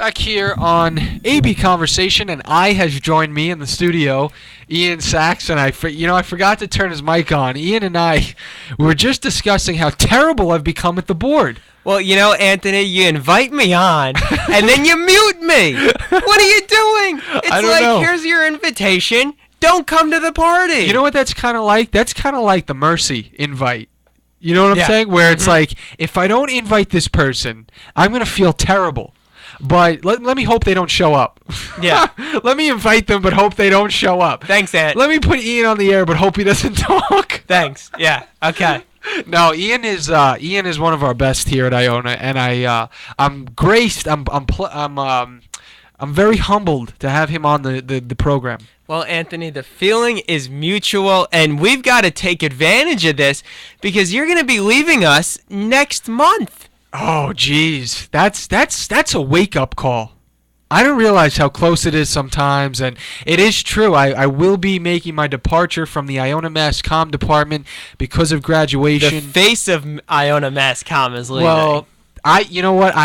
Back here on AB Conversation, and I has joined me in the studio, Ian Sachs, and I forgot to turn his mic on. Ian and I were just discussing how terrible I've become at the board. Well, Anthony, you invite me on, and then you mute me. What are you doing? I don't know. Here's your invitation. Don't come to the party. You know what that's kind of like? That's kind of like the Mercy invite. You know what I'm saying? Where it's like, if I don't invite this person, I'm going to feel terrible. But let me hope they don't show up. Yeah. Let me invite them, but hope they don't show up. Thanks, Ant. Let me put Ian on the air, but hope he doesn't talk. Thanks. Yeah. Okay. No, Ian is one of our best here at Iona, and I'm graced. I'm very humbled to have him on the program. Well, Anthony, the feeling is mutual, and we've got to take advantage of this because you're going to be leaving us next month. Oh, geez. That's a wake-up call. I don't realize how close it is sometimes, and it is true. I will be making my departure from the Iona Mass Comm department because of graduation. The face of Iona Mass Comm is leaving. Well, you know what?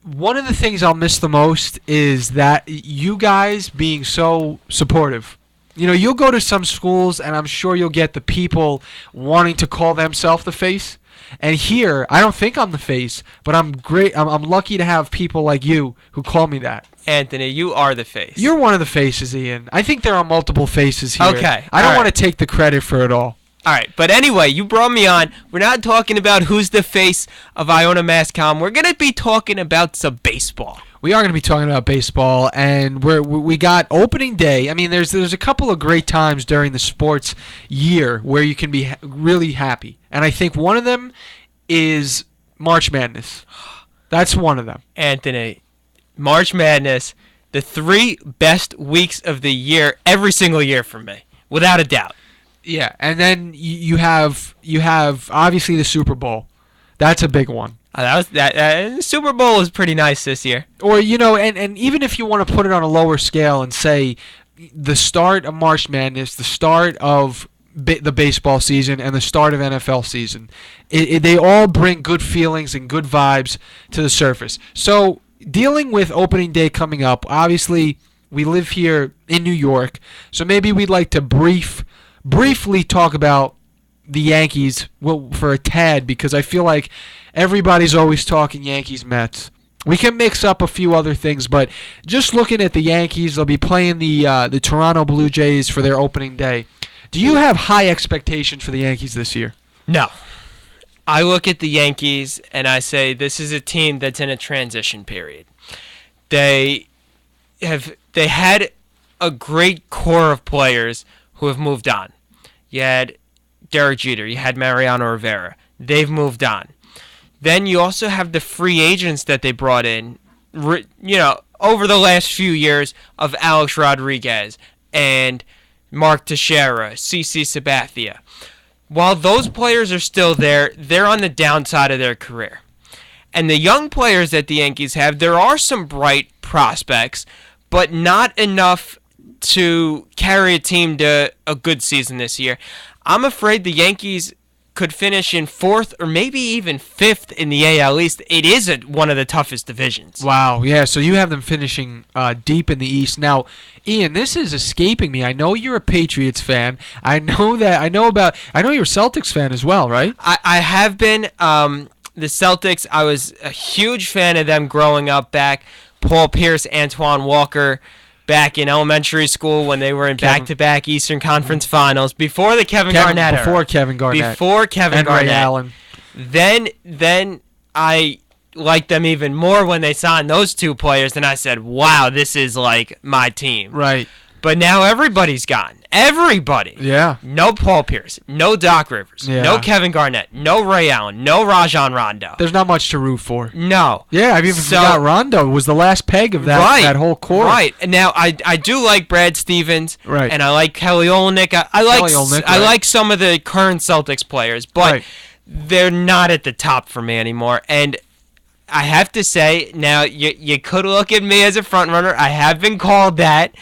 One of the things I'll miss the most is that you guys being so supportive. You'll go to some schools, and I'm sure you'll get the people wanting to call themselves the face. And here, I don't think I'm the face, but I'm great. I'm lucky to have people like you who call me that. Anthony, you are the face. You're one of the faces, Ian. I think there are multiple faces here. Okay. I don't want to take the credit for it all. All right, but anyway, you brought me on. We're not talking about who's the face of Iona Mass Comm. We're going to be talking about some baseball. We are going to be talking about baseball, and we got opening day. I mean, there's a couple of great times during the sports year where you can be really happy, and I think one of them is March Madness. That's one of them. Anthony, March Madness, the 3 best weeks of the year, every single year for me, without a doubt. Yeah, and then you have obviously the Super Bowl. That's a big one. The Super Bowl was pretty nice this year. Or and even if you want to put it on a lower scale and say the start of March Madness, the start of the baseball season, and the start of NFL season, they all bring good feelings and good vibes to the surface. So dealing with opening day coming up, obviously we live here in New York, so maybe we'd like to briefly talk about the Yankees, well, for a tad, because I feel like everybody's always talking Yankees-Mets. We can mix up a few other things, but just looking at the Yankees, they'll be playing the Toronto Blue Jays for their opening day. Do you have high expectations for the Yankees this year? No. I look at the Yankees and I say this is a team that's in a transition period. They had a great core of players who have moved on. You had Derek Jeter, you had Mariano Rivera. They've moved on. Then you also have the free agents that they brought in, over the last few years of Alex Rodriguez and Mark Teixeira, CC Sabathia. While those players are still there, they're on the downside of their career. And the young players that the Yankees have, there are some bright prospects, but not enough to carry a team to a good season this year. I'm afraid the Yankees could finish in 4th or maybe even 5th in the AL East. It is one of the toughest divisions. Wow, yeah, so you have them finishing deep in the East. Now, Ian, this is escaping me. I know you're a Patriots fan. I know you're a Celtics fan as well, right? I have been. The Celtics, I was a huge fan of them growing up back. Paul Pierce, Antoine Walker, back in elementary school when they were in back-to-back Eastern Conference Finals before the Kevin Garnett era. Before Kevin Garnett. And Ray Allen. Then I liked them even more when they signed those two players, and I said, wow, this is like my team. Right. But now everybody's gone. Everybody. Yeah. No Paul Pierce. No Doc Rivers. Yeah. No Kevin Garnett. No Ray Allen. No Rajon Rondo. There's not much to root for. No. Yeah, I've even forgot Rondo was the last peg of that whole core. Right. And now I do like Brad Stevens. Right. And I like Kelly Olynyk. I like some of the current Celtics players, but they're not at the top for me anymore. And I have to say, now you could look at me as a front runner. I have been called that.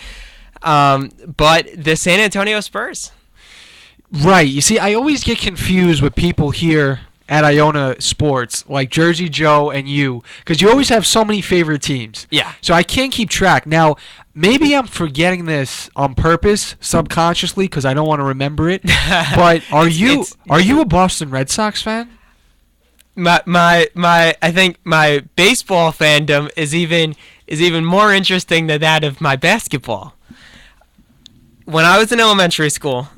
But the San Antonio Spurs. Right. You see, I always get confused with people here at Iona Sports, like Jersey Joe and you, because you always have so many favorite teams. Yeah. So I can't keep track. Now, maybe I'm forgetting this on purpose, subconsciously, because I don't want to remember it. But are you a Boston Red Sox fan? I think my baseball fandom is even more interesting than that of my basketball. When I was in elementary school,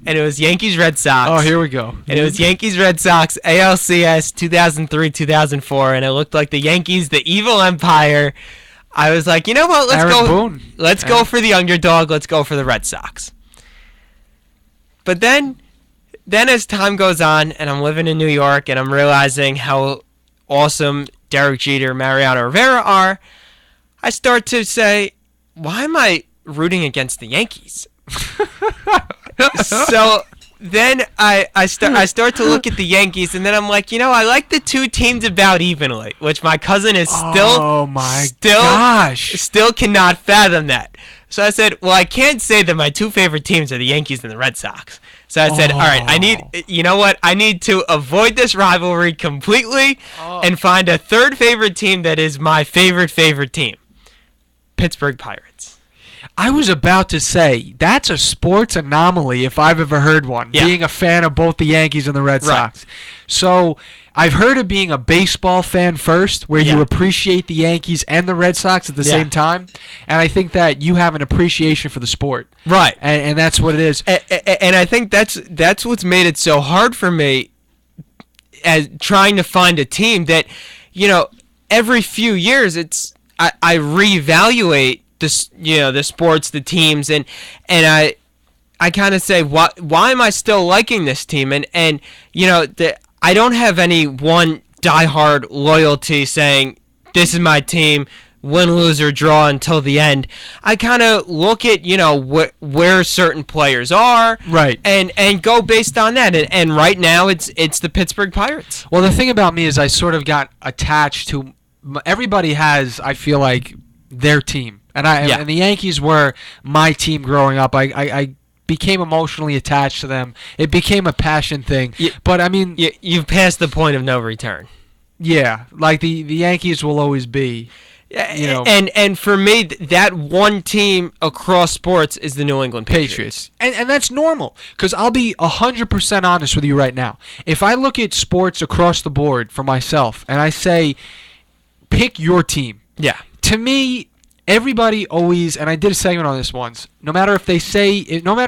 and it was Yankees Red Sox. Oh, here we go. And it was Yankees Red Sox ALCS 2003-2004, and it looked like the Yankees, the evil empire. I was like, you know what? Let's go for the underdog. Let's go for the Red Sox. But then as time goes on, and I'm living in New York, and I'm realizing how awesome Derek Jeter, Mariano Rivera are, I start to say, why am I rooting against the Yankees? So then I start to look at the Yankees, and then I'm like, I like the two teams about evenly, which my cousin is still cannot fathom that. So I said, well, I can't say that my two favorite teams are the Yankees and the Red Sox. So I said, all right, I need to avoid this rivalry completely and find a third favorite team that is my favorite team. Pittsburgh Pirates. I was about to say, that's a sports anomaly if I've ever heard one, being a fan of both the Yankees and the Red Sox. Right. So I've heard of being a baseball fan first, where you appreciate the Yankees and the Red Sox at the same time, and I think that you have an appreciation for the sport. Right. And that's what it is. And I think that's what's made it so hard for me as trying to find a team that, every few years I reevaluate the sports, the teams, and I kind of say, why am I still liking this team? And I don't have any one diehard loyalty saying this is my team, win, lose, or draw until the end. I kind of look at where certain players are, right, and go based on that. And right now it's the Pittsburgh Pirates. Well, the thing about me is I sort of got attached to. Everybody has, I feel like, their team. And the Yankees were my team growing up. I became emotionally attached to them. It became a passion thing. But I mean, you've passed the point of no return. Yeah, like the Yankees will always be. And for me, that one team across sports is the New England Patriots. And that's normal, because I'll be 100% honest with you right now. If I look at sports across the board for myself and I say, pick your team. Yeah. To me, everybody always, and I did a segment on this once, no matter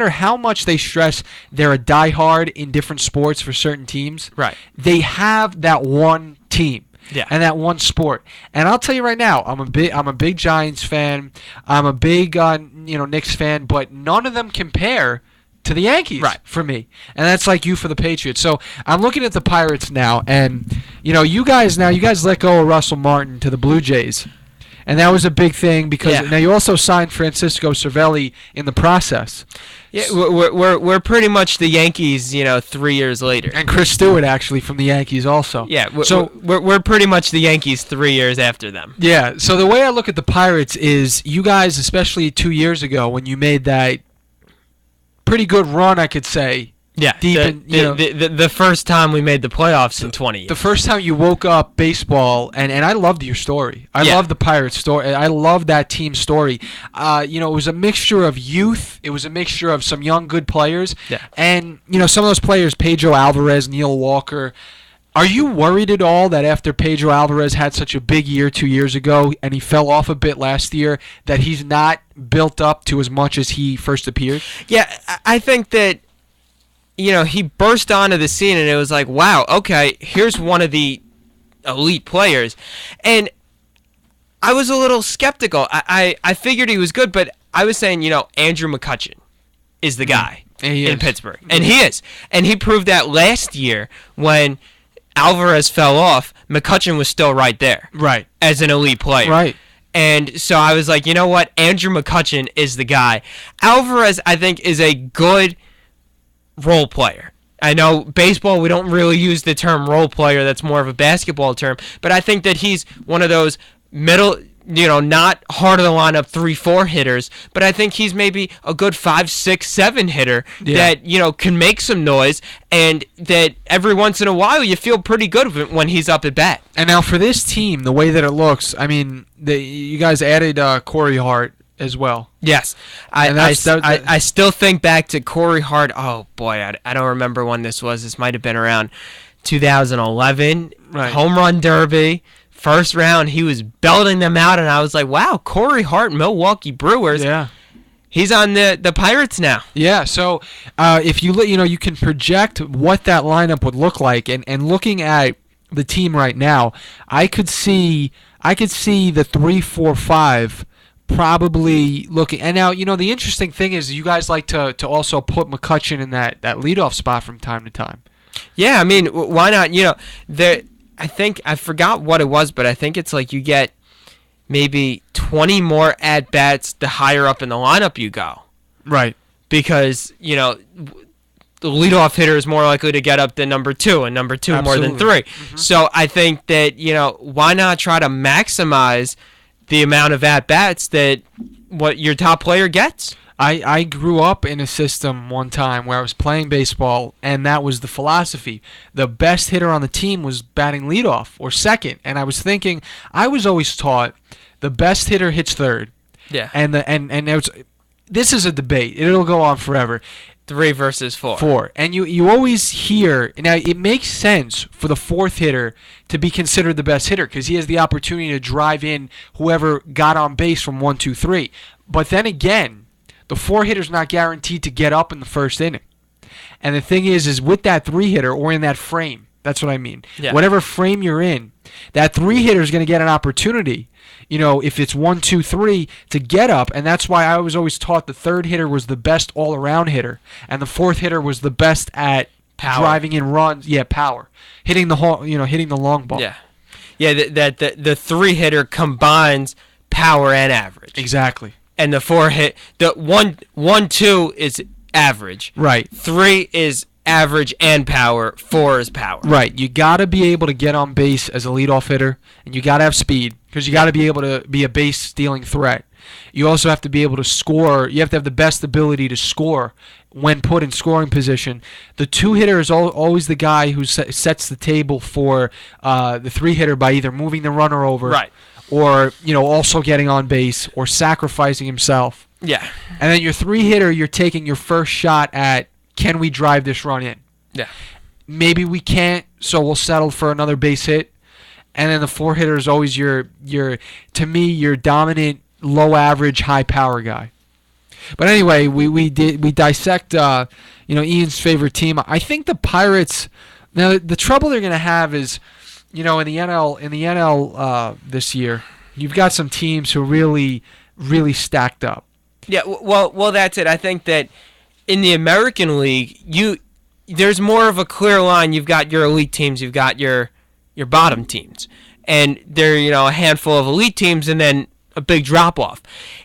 how much they stress they're a diehard in different sports for certain teams, right, they have that one team. Yeah. And that one sport. And I'll tell you right now, I'm a big Giants fan. I'm a big Knicks fan, but none of them compare to the Yankees, right, for me. And that's like you for the Patriots. So I'm looking at the Pirates now, and you guys let go of Russell Martin to the Blue Jays. And that was a big thing because now you also signed Francisco Cervelli in the process. Yeah, we're pretty much the Yankees, 3 years later. And Chris Stewart, actually, from the Yankees also. Yeah, we're pretty much the Yankees 3 years after them. Yeah, so the way I look at the Pirates is you guys, especially 2 years ago when you made that pretty good run, I could say. Yeah, the first time we made the playoffs in 20 years. The first time you woke up baseball, and I loved your story. I love the Pirates story. I love that team story. It was a mixture of youth. It was a mixture of some young, good players. Yeah. And, some of those players, Pedro Alvarez, Neil Walker. Are you worried at all that after Pedro Alvarez had such a big year 2 years ago, and he fell off a bit last year, that he's not built up to as much as he first appeared? Yeah, I think that he burst onto the scene and it was like, wow, okay, here's one of the elite players. And I was a little skeptical. I figured he was good, but I was saying, Andrew McCutchen is the guy in Pittsburgh. And he is. And he proved that last year when Alvarez fell off, McCutchen was still right there. Right. As an elite player. Right. And so I was like, you know what? Andrew McCutchen is the guy. Alvarez, I think, is a good role player. I know baseball, we don't really use the term role player. That's more of a basketball term. But I think that he's one of those middle not hard of the lineup 3-4 hitters, but I think he's maybe a good 5, 6, 7 hitter that can make some noise, and that every once in a while you feel pretty good when he's up at bat. And now for this team, the way that it looks, I mean, you guys added Corey Hart as well. Yes, I still think back to Corey Hart. Oh boy, I don't remember when this was. This might have been around 2011, right. Home Run Derby. First round, he was belting them out, and I was like, wow, Corey Hart, Milwaukee Brewers. Yeah. He's on the Pirates now. Yeah, so if you can project what that lineup would look like, and looking at the team right now, I could see the 3-4-5 probably looking. And now, the interesting thing is you guys like to also put McCutchen in that leadoff spot from time to time. Yeah, I mean, why not? I think I forgot what it was, but I think it's like you get maybe 20 more at bats the higher up in the lineup you go. Right. Because the leadoff hitter is more likely to get up than number 2, and number 2 Absolutely. more than 3. Mm-hmm. So I think that why not try to maximize the amount of at bats that what your top player gets? I grew up in a system one time where I was playing baseball, and that was the philosophy. The best hitter on the team was batting leadoff or second, and I was thinking, I was always taught the best hitter hits third. Yeah. This is a debate. It'll go on forever. 3 versus 4. 4. And you always hear, now it makes sense for the fourth hitter to be considered the best hitter because he has the opportunity to drive in whoever got on base from 1, 2, 3. But then again, the 4 hitter's not guaranteed to get up in the first inning. And the thing is with that 3 hitter or in that frame, that's what I mean. Yeah. Whatever frame you're in, that 3 hitter is going to get an opportunity, if it's 1, 2, 3, to get up. And that's why I was always taught the third hitter was the best all-around hitter, and the fourth hitter was the best at power. Driving in runs. Yeah, power, hitting the long ball. Yeah, that the 3 hitter combines power and average. Exactly. And the 4 hit, the 1, 2 is average. Right. 3 is average and power. 4 is power. Right. You got to be able to get on base as a leadoff hitter, and you got to have speed because you got to be able to be a base stealing threat. You also have to be able to score. You have to have the best ability to score when put in scoring position. The 2 hitter is always the guy who sets the table for the 3 hitter by either moving the runner over. Right. Or, also getting on base or sacrificing himself. Yeah. And then your 3 hitter, you're taking your first shot at, can we drive this run in? Yeah. Maybe we can't, so we'll settle for another base hit. And then the 4 hitter is always your to me, your dominant, low average, high power guy. But anyway, we dissect Ian's favorite team. I think the Pirates. Now the trouble they're going to have is, in the NL this year, you've got some teams who are really, really stacked up. Yeah, well, that's it. I think that in the American League, there's more of a clear line. You've got your elite teams, you've got your bottom teams, and there a handful of elite teams, and then a big drop off.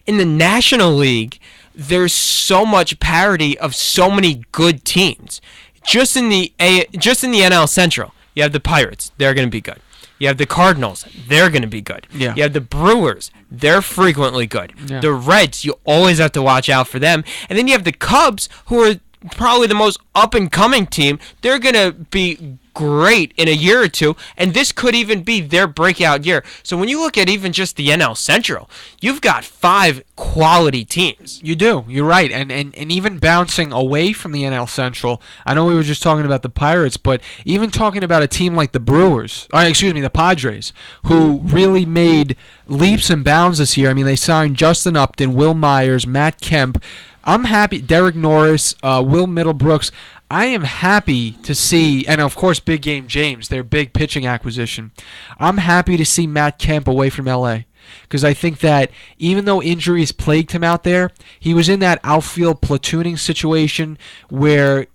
In the National League, there's so much parity of so many good teams. Just in the NL Central, you have the Pirates. They're going to be good. You have the Cardinals. They're going to be good. Yeah. You have the Brewers. They're frequently good. Yeah. The Reds, you always have to watch out for them. And then you have the Cubs, who are probably the most up-and-coming team. They're going to be great in a year or two, and this could even be their breakout year. So when you look at even just the NL Central, you've got 5 quality teams. You do. You're right. And even bouncing away from the NL Central, I know we were just talking about the Pirates, but even talking about a team like the the Padres, who really made leaps and bounds this year. I mean, they signed Justin Upton, Will Myers, Matt Kemp. I'm happy. Derek Norris, Will Middlebrooks. I am happy to see, and of course, Big Game James, their big pitching acquisition. I'm happy to see Matt Kemp away from L.A. because I think that even though injuries plagued him out there, he was in that outfield platooning situation where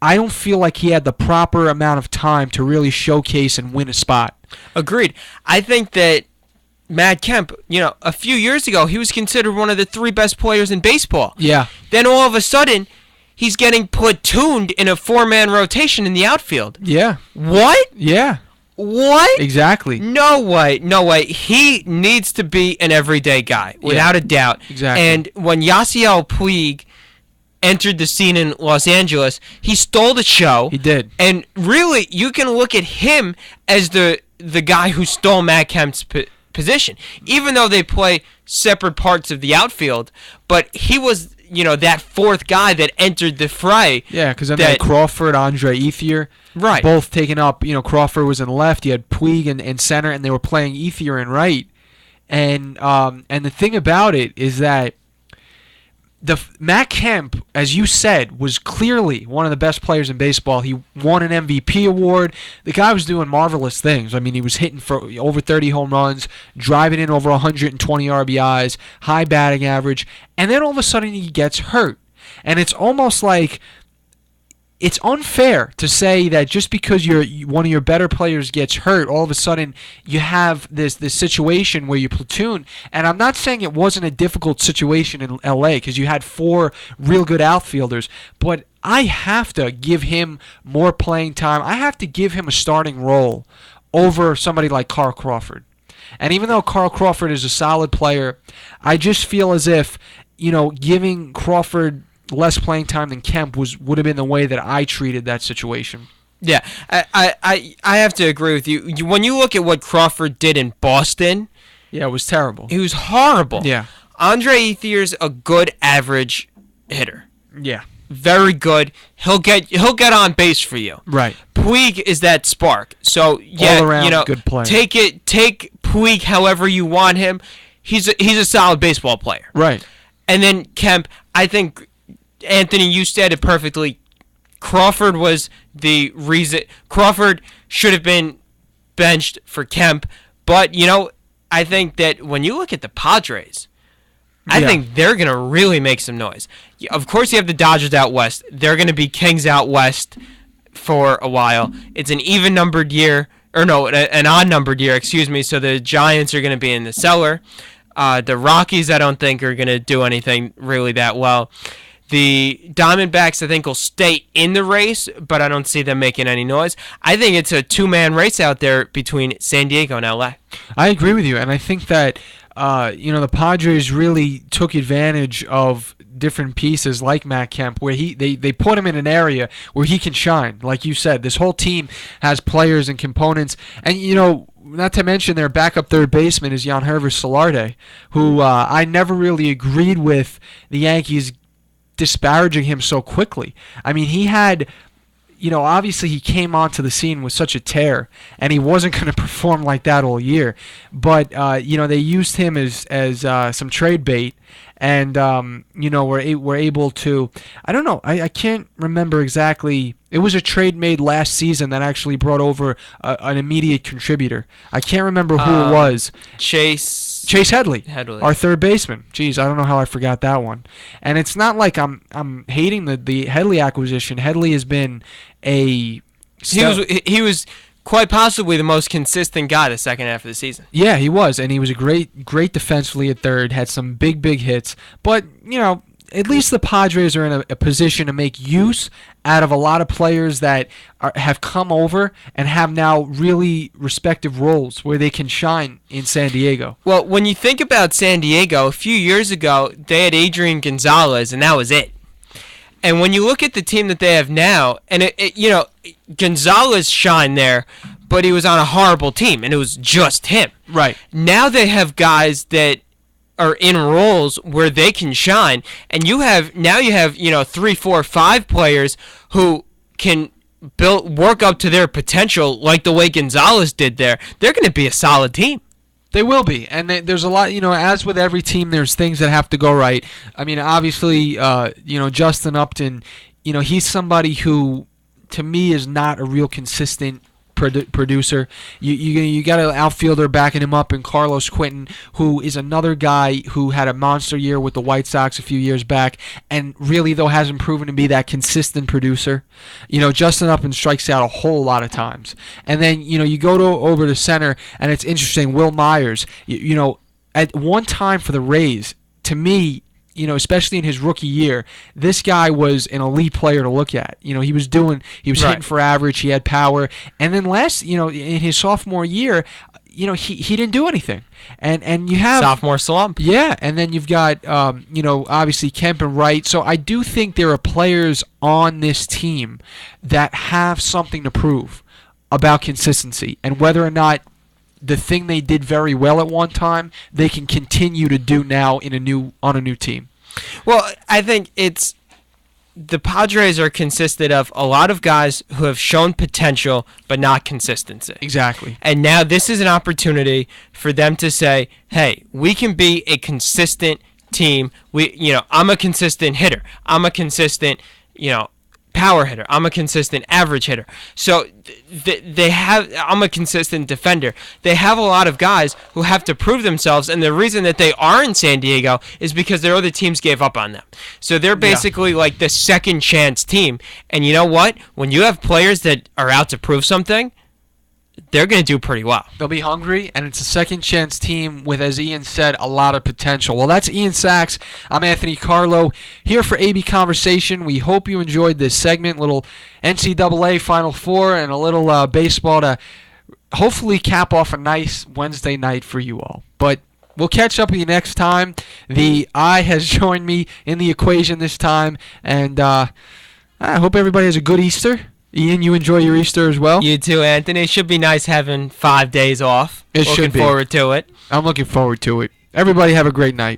I don't feel like he had the proper amount of time to really showcase and win a spot. Agreed. I think that Matt Kemp, a few years ago, he was considered one of the 3 best players in baseball. Yeah. Then all of a sudden, he's getting platooned in a 4-man rotation in the outfield. Yeah. What? Yeah. What? Exactly. No way. No way. He needs to be an everyday guy, without a doubt. Exactly. And when Yasiel Puig entered the scene in Los Angeles, he stole the show. He did. And really, you can look at him as the guy who stole Matt Kemp's position, even though they play separate parts of the outfield. But he was, that fourth guy that entered the fray. Yeah, because then they had Crawford, Andre Ethier, right, both taking up. Crawford was in left. You had Puig in center, and they were playing Ethier in right. And the thing about it is that Matt Kemp, as you said, was clearly one of the best players in baseball. He won an MVP award. The guy was doing marvelous things. I mean, he was hitting for over 30 home runs, driving in over 120 RBIs, high batting average, and then all of a sudden he gets hurt. And it's almost like it's unfair to say that just because one of your better players gets hurt, all of a sudden you have this situation where you platoon. And I'm not saying it wasn't a difficult situation in LA because you had 4 real good outfielders, but I have to give him more playing time. I have to give him a starting role over somebody like Carl Crawford. And even though Carl Crawford is a solid player, I just feel as if, giving Crawford less playing time than Kemp would have been the way that I treated that situation. Yeah, I have to agree with you. When you look at what Crawford did in Boston, yeah, it was terrible. He was horrible. Yeah. Andre Ethier's a good average hitter. Yeah. Very good. He'll get on base for you. Right. Puig is that spark. So yeah, all around good player. Take Puig however you want him. He's a solid baseball player. Right. And then Kemp, I think Anthony, you said it perfectly. Crawford was the reason. Crawford should have been benched for Kemp, but I think that when you look at the Padres, I think they're going to really make some noise. Of course, you have the Dodgers out west. They're going to be kings out west for a while. It's an even-numbered year, or no, an odd-numbered year, excuse me, so the Giants are going to be in the cellar. The Rockies, I don't think, are going to do anything really that well. The Diamondbacks, I think, will stay in the race, but I don't see them making any noise. I think it's a 2-man race out there between San Diego and LA. I agree with you, and I think that the Padres really took advantage of different pieces like Matt Kemp, where they put him in an area where he can shine. Like you said, this whole team has players and components, and not to mention their backup third baseman is Yangervis Solarte, who I never really agreed with the Yankees disparaging him so quickly. I mean, he had, obviously he came onto the scene with such a tear, and he wasn't going to perform like that all year. But they used him as some trade bait, and were able to. I don't know. I can't remember exactly. It was a trade made last season that actually brought over an immediate contributor. I can't remember who it was. Chase Headley, our third baseman. Jeez, I don't know how I forgot that one. And it's not like I'm hating the Headley acquisition. Headley has been he was quite possibly the most consistent guy the second half of the season. Yeah, he was, and he was a great defensively at third. Had some big hits, but at least the Padres are in a position to make use out of a lot of players that have come over and have now really respective roles where they can shine in San Diego. Well, when you think about San Diego, a few years ago, they had Adrian Gonzalez, and that was it. And when you look at the team that they have now, and Gonzalez shined there, but he was on a horrible team, and it was just him. Right. Now they have guys that are in roles where they can shine, and you have 3, 4, 5 players who can work up to their potential like the way Gonzalez did there. They're going to be a solid team. They will be, and there's a lot, as with every team, there's things that have to go right. I mean, obviously, Justin Upton, he's somebody who, to me, is not a real consistent producer. You got an outfielder backing him up in Carlos Quentin, who is another guy who had a monster year with the White Sox a few years back, and really though hasn't proven to be that consistent producer. Justin Upton strikes out a whole lot of times, and then you go over to center, and it's interesting. Will Myers, at one time for the Rays, to me, especially in his rookie year, this guy was an elite player to look at. He was hitting for average, he had power, and then in his sophomore year, he didn't do anything. And you have sophomore slump. Yeah, and then you've got obviously Kemp and Wright. So I do think there are players on this team that have something to prove about consistency and whether or not the thing they did very well at one time they can continue to do now on a new team. Well, I think the Padres are consisted of a lot of guys who have shown potential but not consistency. Exactly. And now this is an opportunity for them to say, "Hey, we can be a consistent team. I'm a consistent hitter. I'm a consistent, power hitter. I'm a consistent average hitter." So I'm a consistent defender. They have a lot of guys who have to prove themselves, and the reason that they are in San Diego is because their other teams gave up on them. So they're basically like the second chance team. And you know what? When you have players that are out to prove something, they're going to do pretty well. They'll be hungry, and it's a second chance team with, as Ian said, a lot of potential. Well, that's Ian Sachs. I'm Anthony Carlo here for AB Conversation. We hope you enjoyed this segment, little NCAA Final Four and a little baseball to hopefully cap off a nice Wednesday night for you all. But we'll catch up with you next time. The I has joined me in the equation this time, and I hope everybody has a good Easter. Ian, you enjoy your Easter as well? You too, Anthony. It should be nice having 5 days off. It should be. Looking forward to it. I'm looking forward to it. Everybody have a great night.